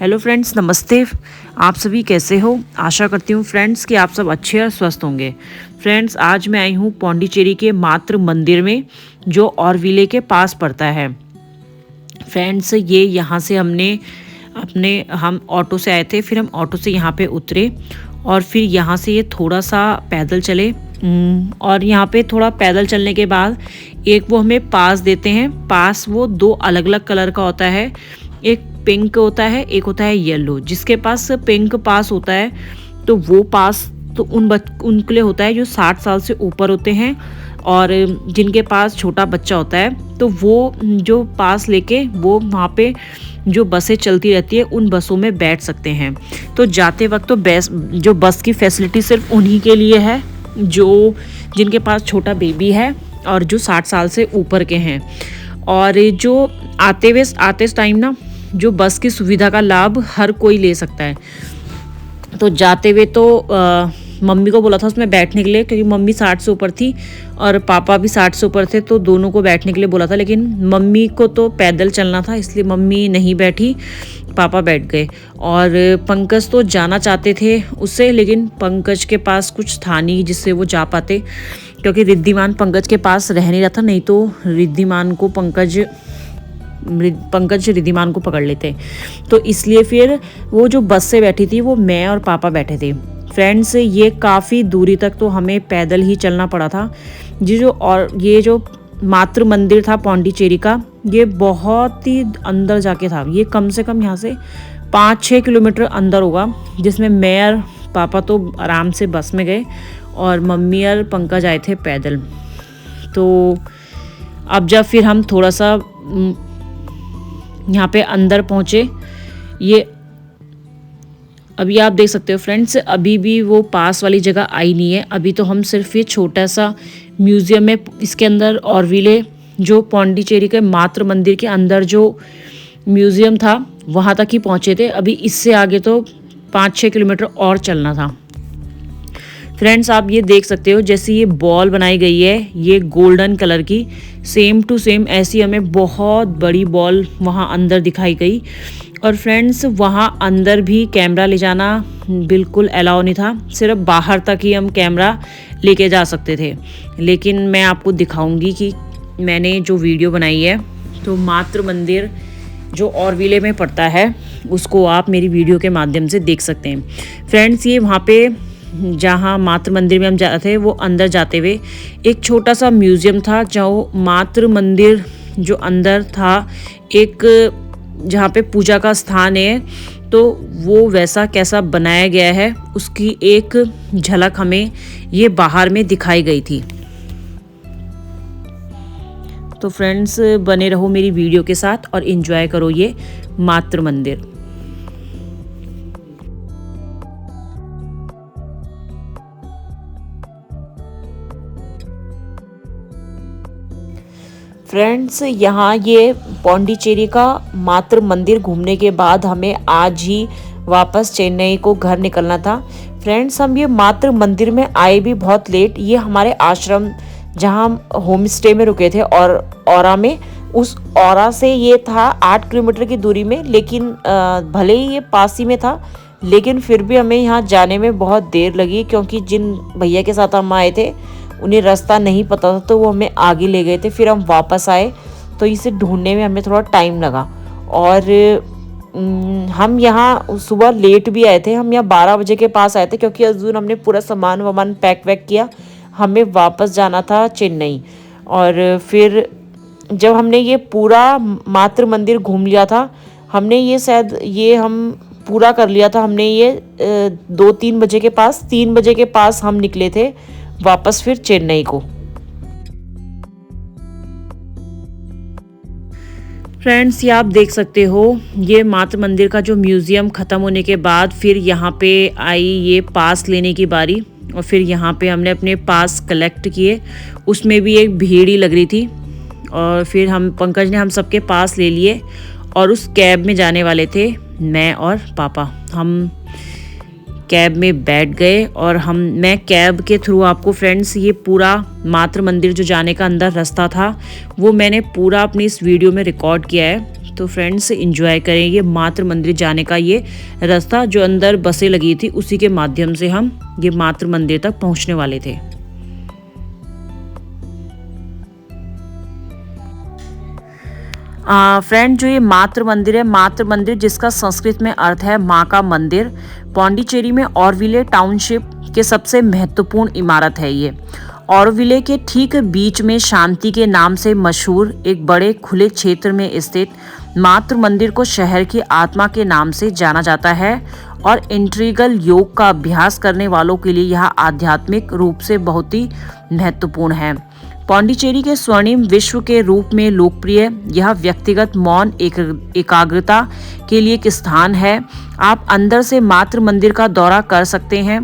Hello friends, नमस्ते। आप सभी कैसे हो? आशा करती हूँ फ्रेंड्स कि आप सब अच्छे और स्वस्थ होंगे। फ्रेंड्स, आज मैं आई हूँ पौंडीचेरी के मातृ मंदिर में, जो ऑरविले के पास पड़ता है। फ्रेंड्स, ये यहाँ से हम ऑटो से आए थे, फिर हम ऑटो से यहाँ पे उतरे और फिर यहाँ से ये थोड़ा सा पैदल चले। और यहाँ पे थोड़ा पैदल चलने के बाद एक वो हमें पास देते हैं। पास वो दो अलग अलग कलर का होता है, एक पिंक होता है, एक होता है येलो। जिसके पास पिंक पास होता है तो वो पास तो उनके लिए होता है जो 60 साल से ऊपर होते हैं, और जिनके पास छोटा बच्चा होता है तो वो जो पास लेके वो वहाँ पे जो बसें चलती रहती है उन बसों में बैठ सकते हैं। तो जाते वक्त तो जो बस की फैसिलिटी सिर्फ उन्हीं के लिए है जो जिनके पास छोटा बेबी है और जो 60 साल से ऊपर के हैं। और जो आते टाइम ना, जो बस की सुविधा का लाभ हर कोई ले सकता है। तो जाते हुए तो मम्मी को बोला था उसमें बैठने के लिए, क्योंकि मम्मी 60 से ऊपर थी और पापा भी 60 से ऊपर थे, तो दोनों को बैठने के लिए बोला था। लेकिन मम्मी को तो पैदल चलना था, इसलिए मम्मी नहीं बैठी, पापा बैठ गए। और पंकज तो जाना चाहते थे उससे, लेकिन पंकज के पास कुछ था नहीं जिससे वो जा पाते, क्योंकि रिद्धिमान पंकज के पास रह नहीं रहा था। नहीं तो पंकज रिद्धिमान को पकड़ लेते। तो इसलिए फिर वो जो बस से बैठी थी वो मैं और पापा बैठे थे। फ्रेंड्स, ये काफ़ी दूरी तक तो हमें पैदल ही चलना पड़ा था। ये जो मातृ मंदिर था पौंडीचेरी का, ये बहुत ही अंदर जाके था। ये कम से कम यहाँ से 5-6 किलोमीटर अंदर होगा, जिसमें मैं और पापा तो आराम से बस में गए और मम्मी और पंकज आए थे पैदल। तो अब जब फिर हम थोड़ा सा यहाँ पे अंदर पहुँचे, ये अभी आप देख सकते हो फ्रेंड्स, अभी भी वो पास वाली जगह आई नहीं है। अभी तो हम सिर्फ ये छोटा सा म्यूज़ियम है इसके अंदर, ऑरविले जो पौंडीचेरी के मातृ मंदिर के अंदर जो म्यूज़ियम था वहाँ तक ही पहुँचे थे। अभी इससे आगे तो 5-6 किलोमीटर और चलना था। फ्रेंड्स, आप ये देख सकते हो जैसे ये बॉल बनाई गई है, ये गोल्डन कलर की, सेम टू सेम ऐसी हमें बहुत बड़ी बॉल वहाँ अंदर दिखाई गई। और फ्रेंड्स, वहाँ अंदर भी कैमरा ले जाना बिल्कुल अलाउ नहीं था, सिर्फ बाहर तक ही हम कैमरा लेके जा सकते थे। लेकिन मैं आपको दिखाऊंगी कि मैंने जो वीडियो बनाई है, तो मातृ मंदिर जो ऑरविले में पड़ता है उसको आप मेरी वीडियो के माध्यम से देख सकते हैं। फ्रेंड्स, ये वहाँ पे जहाँ मातृ मंदिर में हम जाते थे, वो अंदर जाते हुए एक छोटा सा म्यूज़ियम था, जो मातृ मंदिर जो अंदर था, एक जहाँ पे पूजा का स्थान है, तो वो वैसा कैसा बनाया गया है उसकी एक झलक हमें ये बाहर में दिखाई गई थी। तो फ्रेंड्स, बने रहो मेरी वीडियो के साथ और एंजॉय करो ये मातृ मंदिर। फ्रेंड्स, यहाँ ये पौंडीचेरी का मातृ मंदिर घूमने के बाद हमें आज ही वापस चेन्नई को घर निकलना था। फ्रेंड्स, हम ये मातृ मंदिर में आए भी बहुत लेट। ये हमारे आश्रम जहाँ हम होम स्टे में रुके थे और औरा में, उस औरा से ये था 8 किलोमीटर की दूरी में। लेकिन भले ही ये पास ही में था, लेकिन फिर भी हमें यहाँ जाने में बहुत देर लगी, क्योंकि जिन भैया के साथ हम आए थे उन्हें रास्ता नहीं पता था, तो वो हमें आगे ले गए थे। फिर हम वापस आए तो इसे ढूंढने में हमें थोड़ा टाइम लगा। और हम यहाँ सुबह लेट भी आए थे। हम यहाँ 12 बजे के पास आए थे, क्योंकि अजून हमने पूरा सामान पैक वैक किया, हमें वापस जाना था चेन्नई। और फिर जब हमने ये पूरा मातृ मंदिर घूम लिया था, हम पूरा कर लिया था। हमने ये 2-3 बजे के पास 3 बजे के पास हम निकले थे वापस फिर चेन्नई को। फ्रेंड्स, ये आप देख सकते हो, ये मातृ मंदिर का जो म्यूज़ियम ख़त्म होने के बाद फिर यहाँ पे आई ये पास लेने की बारी। और फिर यहाँ पे हमने अपने पास कलेक्ट किए, उसमें भी एक भीड़ ही लग रही थी। और फिर पंकज ने हम सबके पास ले लिए और उस कैब में जाने वाले थे मैं और पापा। हम कैब में बैठ गए और मैं कैब के थ्रू आपको फ्रेंड्स ये पूरा मातृ मंदिर जो जाने का अंदर रास्ता था वो मैंने पूरा अपनी इस वीडियो में रिकॉर्ड किया है, तो फ्रेंड्स एंजॉय करें ये मातृ मंदिर जाने का ये रास्ता, जो अंदर बसें लगी थी उसी के माध्यम से हम ये मातृ मंदिर तक पहुंचने वाले थे। फ्रेंड, जो ये मातृ मंदिर है, मातृ मंदिर जिसका संस्कृत में अर्थ है माँ का मंदिर, पौंडीचेरी में ऑरविले टाउनशिप के सबसे महत्वपूर्ण इमारत है ये। ऑरविले के ठीक बीच में शांति के नाम से मशहूर एक बड़े खुले क्षेत्र में स्थित मातृ मंदिर को शहर की आत्मा के नाम से जाना जाता है और इंट्रीगल योग का अभ्यास करने वालों के लिए यह आध्यात्मिक रूप से बहुत ही महत्वपूर्ण है। पौंडीचेरी के स्वर्णिम विश्व के रूप में लोकप्रिय यह व्यक्तिगत मौन एकाग्रता के लिए एक स्थान है। आप अंदर से मातृ मंदिर का दौरा कर सकते हैं।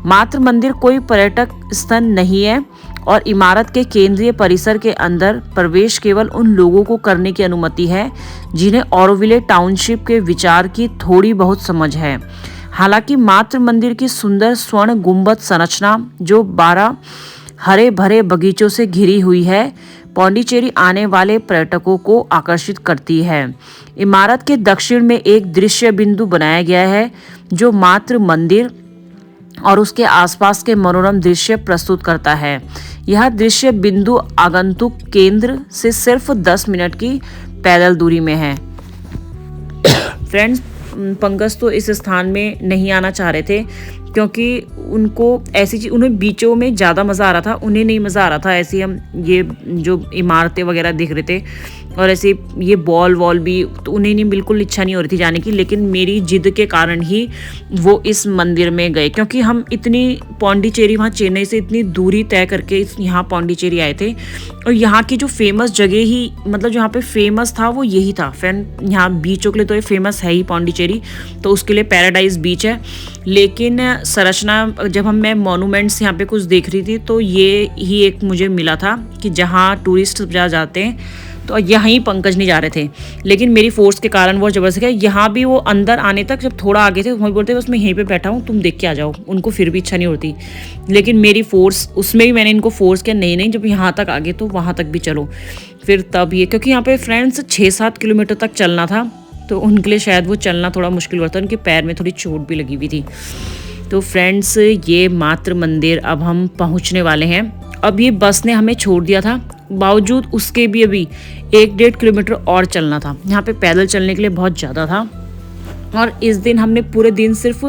मातृ मंदिर कोई पर्यटक स्थल नहीं है और इमारत के केंद्रीय परिसर के अंदर प्रवेश केवल उन लोगों को करने की अनुमति है जिन्हें ऑरोविले टाउनशिप के विचार की थोड़ी बहुत समझ है। हालांकि मातृ मंदिर की सुंदर स्वर्ण गुंबद संरचना, जो 12 हरे भरे बगीचों से घिरी हुई है, पौंडीचेरी आने वाले पर्यटकों को आकर्षित करती है। इमारत के दक्षिण में एक दृश्य बिंदु बनाया गया है जो मातृ मंदिर और उसके आसपास के मनोरम दृश्य प्रस्तुत करता है। यह दृश्य बिंदु आगंतुक केंद्र से सिर्फ 10 मिनट की पैदल दूरी में है। फ्रेंड्स, पंकज तो इस स्थान में नहीं आना चाह रहे थे क्योंकि उनको ऐसी चीज, उन्हें बीचों में ज़्यादा मज़ा आ रहा था, उन्हें नहीं मज़ा आ रहा था ऐसी हम ये जो इमारतें वगैरह दिख रहे थे और ऐसे ये बॉल वॉल भी, तो उन्हें नहीं, बिल्कुल इच्छा नहीं हो रही थी जाने की। लेकिन मेरी जिद के कारण ही वो इस मंदिर में गए, क्योंकि हम इतनी पौंडीचेरी, वहाँ चेन्नई से इतनी दूरी तय करके यहाँ पौंडीचेरी आए थे और यहाँ की जो फेमस जगह ही, मतलब जहाँ पे फेमस था वो यही था। फ्रेंड, यहाँ बीचों के लिए तो ये फेमस है ही पौंडीचेरी, तो उसके लिए पैराडाइज बीच है। लेकिन संरचना, जब मैं मॉन्यूमेंट्स यहाँ पे कुछ देख रही थी तो ये ही एक मुझे मिला था कि जहाँ टूरिस्ट जाते हैं, तो यहीं पंकज नहीं जा रहे थे। लेकिन मेरी फोर्स के कारण वो जबरदस्ती गए। यहाँ भी वो अंदर आने तक जब थोड़ा आगे थे, वही बोलते बस मैं यहीं पे बैठा हूँ, तुम देख के आ जाओ। उनको फिर भी इच्छा नहीं होती, लेकिन मेरी फोर्स, उसमें भी मैंने इनको फोर्स किया, नहीं जब यहाँ तक आगे तो वहाँ तक भी चलो। फिर तब ये, क्योंकि यहाँ पे फ्रेंड्स 6-7 किलोमीटर तक चलना था, तो उनके लिए शायद वो चलना थोड़ा मुश्किल हुआ था, उनके पैर में थोड़ी चोट भी लगी हुई थी। तो फ्रेंड्स, ये मातृ मंदिर अब हम पहुँचने वाले हैं। अब ये बस ने हमें छोड़ दिया था, बावजूद उसके भी अभी 1-1.5 किलोमीटर और चलना था। यहाँ पे पैदल चलने के लिए बहुत ज़्यादा था और इस दिन हमने पूरे दिन सिर्फ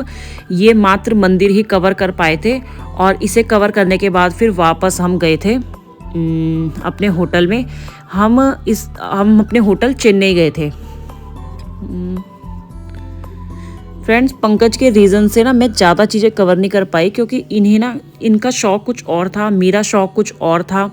ये मातृ मंदिर ही कवर कर पाए थे और इसे कवर करने के बाद फिर वापस हम गए थे अपने होटल में। हम अपने होटल चेन्नई गए थे। फ्रेंड्स, पंकज के रीज़न से ना मैं ज़्यादा चीज़ें कवर नहीं कर पाई, क्योंकि इन्हें ना, इनका शौक़ कुछ और था, मेरा शौक़ कुछ और था,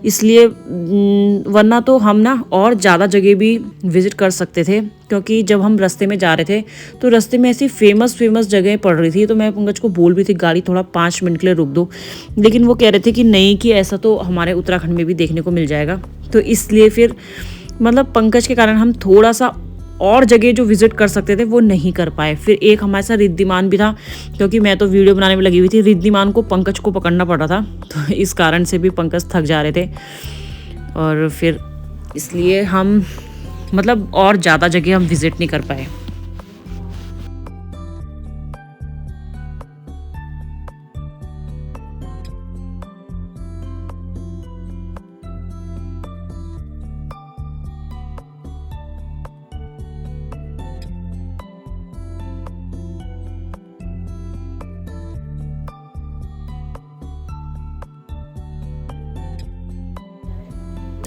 इसलिए वरना तो हम ना और ज़्यादा जगह भी विज़िट कर सकते थे। क्योंकि जब हम रास्ते में जा रहे थे तो रास्ते में ऐसी फेमस जगह पड़ रही थी, तो मैं पंकज को बोल भी थी गाड़ी थोड़ा 5 मिनट के लिए रुक दो, लेकिन वो कह रहे थे कि नहीं, कि ऐसा तो हमारे उत्तराखंड में भी देखने को मिल जाएगा। तो इसलिए फिर मतलब पंकज के कारण हम थोड़ा सा और जगह जो विजिट कर सकते थे वो नहीं कर पाए। फिर एक हमारे साथ रिद्धिमान भी था, क्योंकि मैं तो वीडियो बनाने में लगी हुई थी, रिद्धिमान को पंकज को पकड़ना पड़ रहा था, तो इस कारण से भी पंकज थक जा रहे थे और फिर इसलिए हम मतलब और ज़्यादा जगह हम विजिट नहीं कर पाए।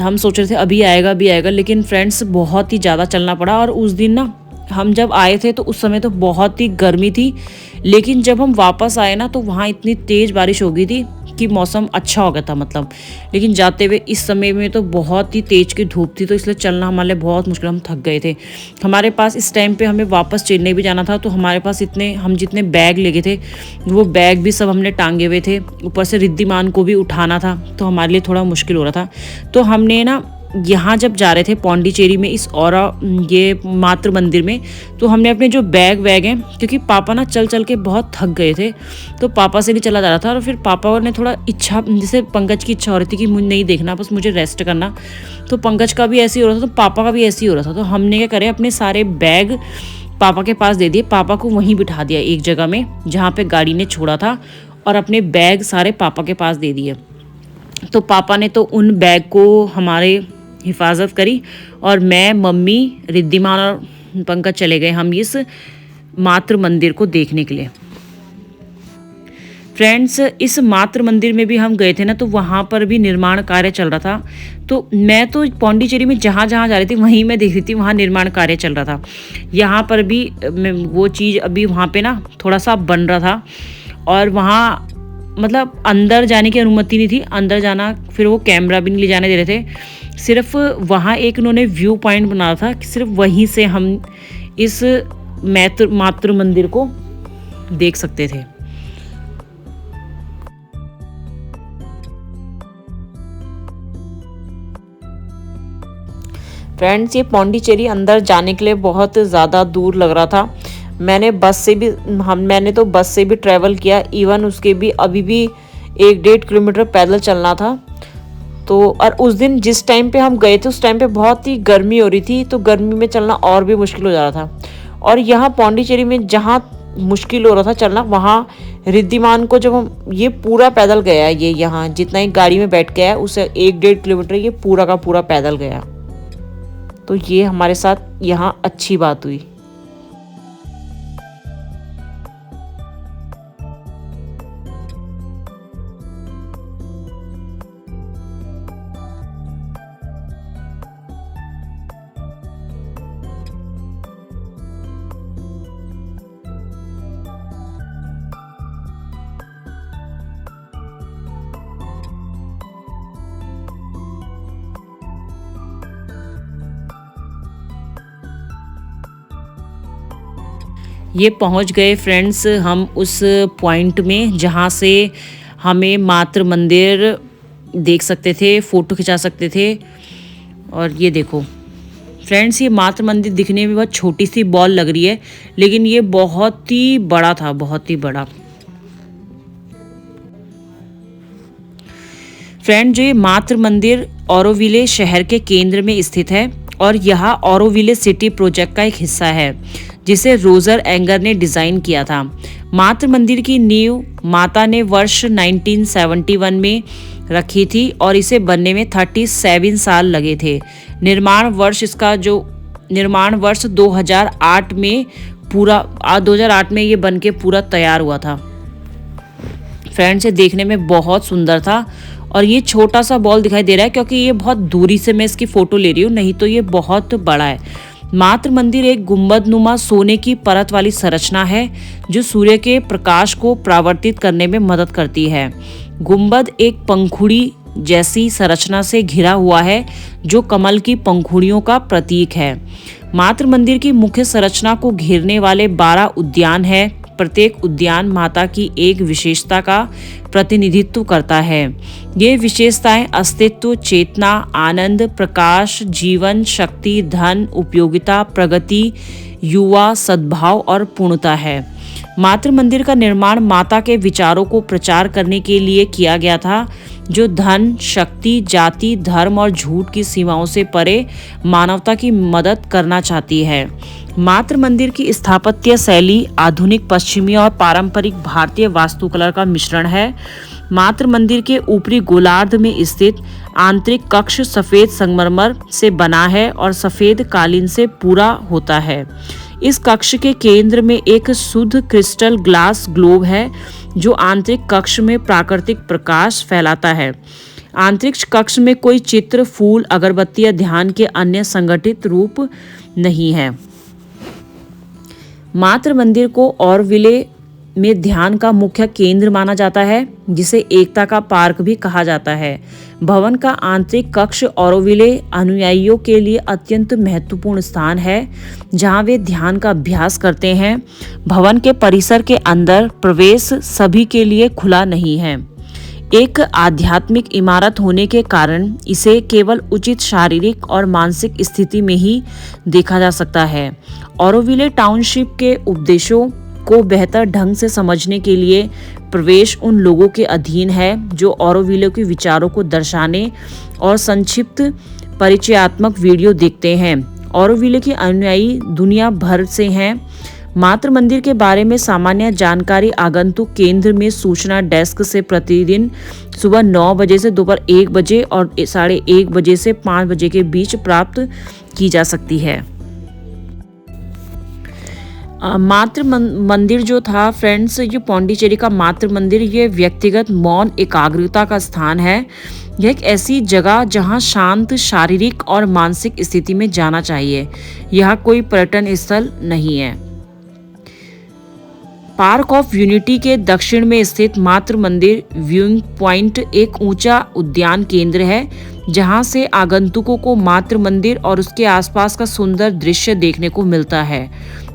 हम सोच रहे थे अभी आएगा, लेकिन फ्रेंड्स बहुत ही ज़्यादा चलना पड़ा। और उस दिन ना हम जब आए थे तो उस समय तो बहुत ही गर्मी थी, लेकिन जब हम वापस आए ना तो वहाँ इतनी तेज़ बारिश हो गई थी कि मौसम अच्छा हो गया था मतलब। लेकिन जाते हुए इस समय में तो बहुत ही तेज़ की धूप थी, तो इसलिए चलना हमारे लिए बहुत मुश्किल, हम थक गए थे। हमारे पास इस टाइम पे हमें वापस चेन्नई भी जाना था, तो हमारे पास हम जितने बैग ले गए थे वो बैग भी सब हमने टांगे हुए थे, ऊपर से रिद्धिमान को भी उठाना था, तो हमारे लिए थोड़ा मुश्किल हो रहा था। तो हमने ना यहाँ जब जा रहे थे पौंडीचेरी में इस औरा ये मातृ मंदिर में, तो हमने अपने जो बैग वैग हैं, क्योंकि पापा ना चल चल के बहुत थक गए थे, तो पापा से नहीं चला जा रहा था। और फिर पापा ने थोड़ा इच्छा, जैसे पंकज की इच्छा हो रही थी कि मुझे नहीं देखना, बस मुझे रेस्ट करना, तो पंकज का भी ऐसे ही हो रहा था, तो पापा का भी ऐसे ही हो रहा था। तो हमने क्या करे, अपने सारे बैग पापा के पास दे दिए, पापा को वहीं बिठा दिया एक जगह में जहाँ पे गाड़ी ने छोड़ा था, और अपने बैग सारे पापा के पास दे दिए। तो पापा ने तो उन बैग को हमारे हिफाजत करी, और मैं, मम्मी, रिद्धिमान और पंकज चले गए हम इस मातृ मंदिर को देखने के लिए। फ्रेंड्स, इस मातृ मंदिर में भी हम गए थे ना, तो वहाँ पर भी निर्माण कार्य चल रहा था। तो मैं तो पौंडीचेरी में जहाँ जहाँ जा रही थी वहीं मैं देख रही थी, वहाँ निर्माण कार्य चल रहा था। यहाँ पर भी वो चीज़ अभी वहाँ पे ना थोड़ा सा बन रहा था, और वहाँ मतलब अंदर जाने की अनुमति नहीं थी, अंदर जाना, फिर वो कैमरा भी नहीं ले जाने दे रहे थे। सिर्फ वहाँ एक उन्होंने व्यू पॉइंट बना था कि सिर्फ वहीं से हम इस मातृ मंदिर को देख सकते थे। फ्रेंड्स, ये पौंडीचेरी अंदर जाने के लिए बहुत ज़्यादा दूर लग रहा था। मैंने तो बस से भी ट्रैवल किया, इवन उसके भी अभी भी 1-1.5 किलोमीटर पैदल चलना था। तो और उस दिन जिस टाइम पे हम गए थे उस टाइम पे बहुत ही गर्मी हो रही थी, तो गर्मी में चलना और भी मुश्किल हो जा रहा था। और यहाँ पौंडीचेरी में जहाँ मुश्किल हो रहा था चलना, वहाँ रिद्धिमान को जब हम ये पूरा पैदल गया, ये यहाँ जितना ही गाड़ी में बैठ गया उसे 1-1.5 किलोमीटर ये पूरा का पूरा पैदल गया। तो ये हमारे साथ यहाँ अच्छी बात हुई। ये पहुंच गए फ्रेंड्स हम उस पॉइंट में जहाँ से हमें मातृ मंदिर देख सकते थे, फ़ोटो खिंचा सकते थे। और ये देखो फ्रेंड्स, ये मातृ मंदिर दिखने में बहुत छोटी सी बॉल लग रही है, लेकिन ये बहुत ही बड़ा था, बहुत ही बड़ा। फ्रेंड, जो ये मातृ मंदिर ऑरोविले शहर के केंद्र में स्थित है, और यह ऑरोविले सिटी प्रोजेक्ट का एक हिस्सा है जिसे रोजर एंगर ने डिजाइन किया था। मातृ मंदिर की नींव माता ने वर्ष 1971 में रखी थी, और इसे बनने में 37 साल लगे थे। निर्माण वर्ष 2008 में ये बन के पूरा तैयार हुआ था। फ्रेंड्स, ये देखने में बहुत सुंदर था, और ये छोटा सा बॉल दिखाई दे रहा है क्योंकि ये बहुत दूरी से मैं इसकी फोटो ले रही हूँ, नहीं तो ये बहुत बड़ा है। मातृ मंदिर एक गुंबदनुमा सोने की परत वाली संरचना है जो सूर्य के प्रकाश को परावर्तित करने में मदद करती है। गुंबद एक पंखुड़ी जैसी संरचना से घिरा हुआ है जो कमल की पंखुड़ियों का प्रतीक है। मातृ मंदिर की मुख्य संरचना को घेरने वाले 12 उद्यान है। प्रत्येक उद्यान माता की एक विशेषता का प्रतिनिधित्व करता है। ये विशेषताएं अस्तित्व, चेतना, आनंद, प्रकाश, जीवन, शक्ति, धन, उपयोगिता, प्रगति, युवा, सद्भाव और पूर्णता है। मातृ मंदिर का निर्माण माता के विचारों को प्रचार करने के लिए किया गया था, जो धन, शक्ति, जाति, धर्म और झूठ की सीमाओं से परे मानवता की मदद करना चाहती है। मातृ मंदिर की स्थापत्य शैली आधुनिक पश्चिमी और पारंपरिक भारतीय वास्तुकला का मिश्रण है। मातृ मंदिर के ऊपरी गोलार्ध में स्थित आंतरिक कक्ष सफेद संगमरमर से बना है और सफेद कालीन से पूरा होता है। इस कक्ष के केंद्र में एक शुद्ध क्रिस्टल ग्लास ग्लोब है जो आंतरिक कक्ष में प्राकृतिक प्रकाश फैलाता है। आंतरिक कक्ष में कोई चित्र, फूल, अगरबत्ती या ध्यान के अन्य संगठित रूप नहीं है। मातृ मंदिर को ऑरोविले में ध्यान का मुख्य केंद्र माना जाता है, जिसे एकता का पार्क भी कहा जाता है। भवन का आंतरिक कक्ष ऑरोविले अनुयायियों के लिए अत्यंत महत्वपूर्ण स्थान है, जहां वे ध्यान का अभ्यास करते हैं। भवन के परिसर के अंदर प्रवेश सभी के लिए खुला नहीं है। एक आध्यात्मिक इमारत होने के कारण इसे केवल उचित शारीरिक और मानसिक स्थिति में ही देखा जा सकता है। ऑरोविले टाउनशिप के उपदेशों को बेहतर ढंग से समझने के लिए प्रवेश उन लोगों के अधीन है जो ऑरोविले के विचारों को दर्शाने और संक्षिप्त परिचयात्मक वीडियो देखते हैं। ऑरोविले के अनुयायी दुनिया भर से हैं। मातृ मंदिर के बारे में सामान्य जानकारी आगंतुक केंद्र में सूचना डेस्क से प्रतिदिन सुबह 9 बजे से दोपहर 1 बजे और 1:30 बजे से 5 बजे के बीच प्राप्त की जा सकती है। मातृ मंदिर जो था फ्रेंड्स, ये पौंडीचेरी का मातृ मंदिर ये व्यक्तिगत मौन एकाग्रता का स्थान है। यह एक ऐसी जगह जहां शांत शारीरिक और मानसिक स्थिति में जाना चाहिए। यह कोई पर्यटन स्थल नहीं है। पार्क ऑफ यूनिटी के दक्षिण में स्थित मातृ मंदिर व्यूइंग पॉइंट एक ऊंचा उद्यान केंद्र है जहां से आगंतुकों को मातृ मंदिर और उसके आसपास का सुंदर दृश्य देखने को मिलता है।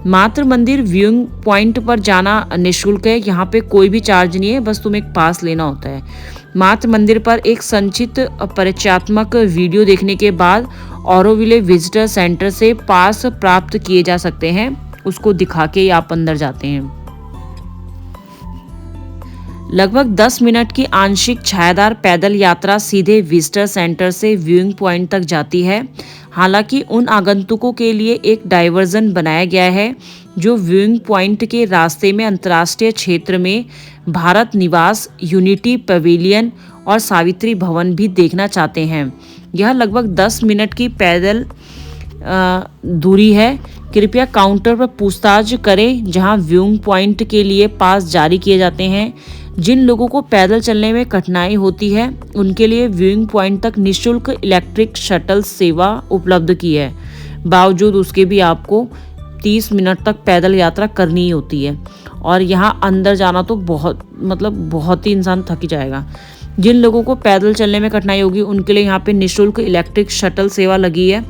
मातृ मंदिर व्यूइंग पॉइंट पर जाना निःशुल्क है। यहाँ पे कोई भी चार्ज नहीं है, बस तुम्हें एक पास लेना होता है। मातृ मंदिर पर एक संक्षिप्त परिचयात्मक वीडियो देखने के बाद ऑरोविले विजिटर सेंटर से पास प्राप्त किए जा सकते हैं। उसको दिखा के आप अंदर जाते हैं। लगभग 10 मिनट की आंशिक छायादार पैदल यात्रा सीधे विजिटर सेंटर से व्यूइंग पॉइंट तक जाती है। हालांकि उन आगंतुकों के लिए एक डाइवर्जन बनाया गया है जो व्यूइंग पॉइंट के रास्ते में अंतर्राष्ट्रीय क्षेत्र में भारत निवास, यूनिटी पवेलियन और सावित्री भवन भी देखना चाहते हैं। यह लगभग 10 मिनट की पैदल दूरी है। कृपया काउंटर पर पूछताछ करें जहां व्यूइंग पॉइंट के लिए पास जारी किए जाते हैं। जिन लोगों को पैदल चलने में कठिनाई होती है उनके लिए व्यूइंग पॉइंट तक निःशुल्क इलेक्ट्रिक शटल सेवा उपलब्ध की है। बावजूद उसके भी आपको 30 मिनट तक पैदल यात्रा करनी ही होती है और यहाँ अंदर जाना तो बहुत ही इंसान थक जाएगा। जिन लोगों को पैदल चलने में कठिनाई होगी उनके लिए यहाँ पे निःशुल्क इलेक्ट्रिक शटल सेवा लगी है।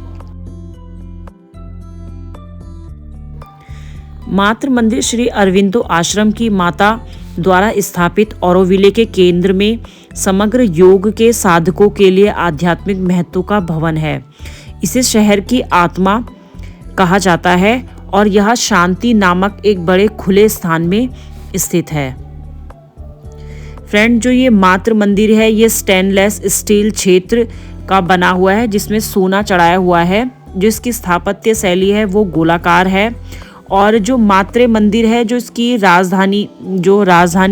मातृ मंदिर श्री अरविंदो आश्रम की माता द्वारा स्थापित ऑरोविले के केंद्र में समग्र योग के साधकों के लिए आध्यात्मिक महत्व का भवन है। इसे शहर की आत्मा कहा जाता है और यह शांति नामक एक बड़े खुले स्थान में स्थित है। फ्रेंड, जो ये मातृ मंदिर है ये स्टेनलेस स्टील क्षेत्र का बना हुआ है जिसमें सोना चढ़ाया हुआ है। जिसकी स्थापत्य शैली है वो गोलाकार है और जो मातृ मंदिर है जो इसकी राजधानी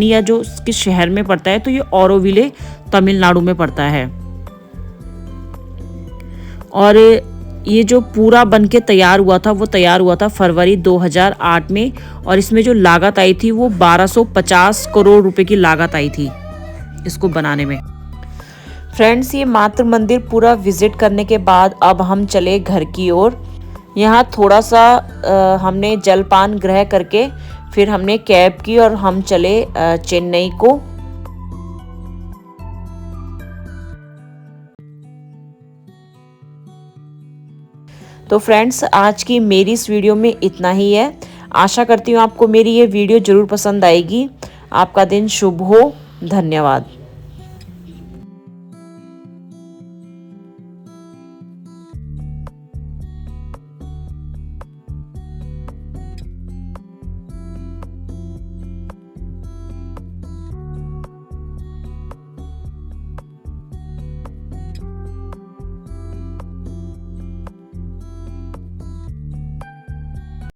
या जो इसके शहर में पड़ता है तो ये ऑरोविले तमिलनाडु में पड़ता है। और ये जो पूरा बन के तैयार हुआ था फरवरी 2008 में और इसमें जो लागत आई थी वो 1250 करोड़ रुपए की लागत आई थी इसको बनाने में। फ्रेंड्स, ये मातृ मंदिर पूरा विजिट करने के बाद अब हम चले घर की ओर। यहाँ थोड़ा सा हमने जलपान ग्रह करके फिर हमने कैब की और हम चले चेन्नई को। तो फ्रेंड्स, आज की मेरी इस वीडियो में इतना ही है। आशा करती हूँ आपको मेरी ये वीडियो ज़रूर पसंद आएगी। आपका दिन शुभ हो। धन्यवाद।